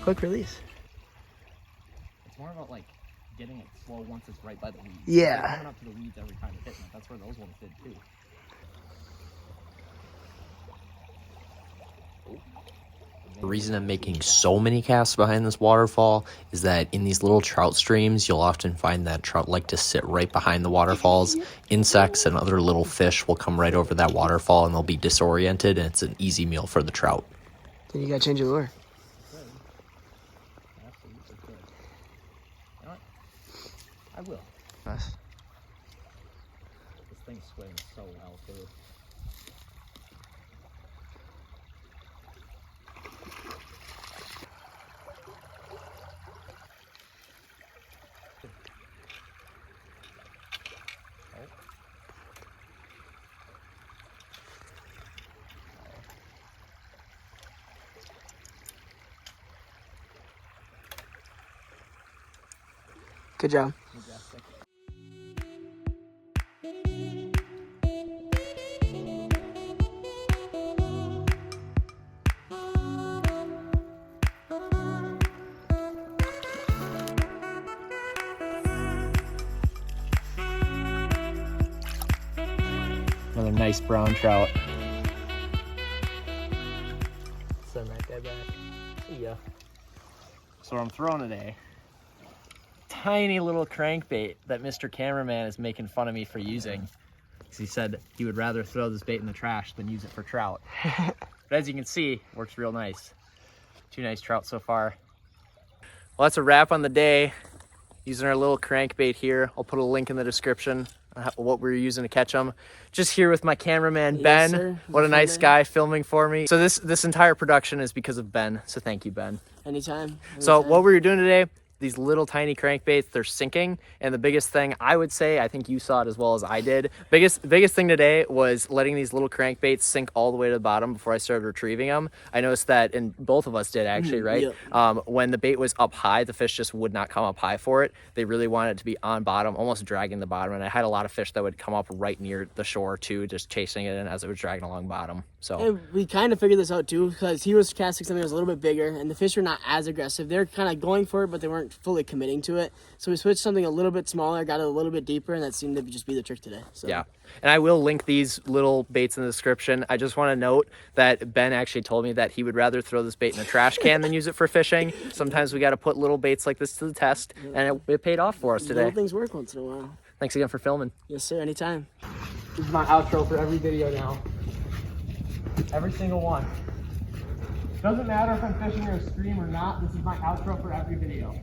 Quick release. It's more about like getting it slow once it's right by the weeds. Yeah. Like, coming up to the weeds every time it hits it. That's where those ones did too. The reason I'm making so many casts behind this waterfall is that in these little trout streams, you'll often find that trout like to sit right behind the waterfalls. Insects and other little fish will come right over that waterfall and they'll be disoriented, and it's an easy meal for the trout. Then you gotta change your lure. Absolutely could. You know what? I will. Nice. This thing's swimming so well too. Good job. Majestic. Another nice brown trout. Send that guy back. See ya. So what I'm throwing today, tiny little crankbait that Mr. Cameraman is making fun of me for using. Because he said he would rather throw this bait in the trash than use it for trout. But as you can see, works real nice. 2 nice trout so far. Well, that's a wrap on the day. Using our little crankbait here. I'll put a link in the description on what we were using to catch them. Just here with my cameraman, Ben. Sir. What a nice guy filming for me. So this entire production is because of Ben. So thank you, Ben. Anytime. So what we were doing today, these little tiny crankbaits, they're sinking. And the biggest thing I would say, I think you saw it as well as I did. Biggest thing today was letting these little crankbaits sink all the way to the bottom before I started retrieving them. I noticed that, and both of us did actually, right? Yep. When the bait was up high, the fish just would not come up high for it. They really wanted it to be on bottom, almost dragging the bottom. And I had a lot of fish that would come up right near the shore too, just chasing it in as it was dragging along bottom. So And we kind of figured this out too, because he was casting something that was a little bit bigger, and the fish were not as aggressive. They're kind of going for it, but they weren't fully committing to it. So we switched something a little bit smaller, got it a little bit deeper, and that seemed to just be the trick today. So. yeah. And I will link these little baits in the description. I just want to note that Ben actually told me that he would rather throw this bait in a trash can than use it for fishing. Sometimes we got to put little baits like this to the test, and it paid off for us today. Little things work once in a while. Thanks again for filming. Yes, sir. Anytime. This is my outro for every video now. Every single one. Doesn't matter if I'm fishing in a stream or not, this is my outro for every video.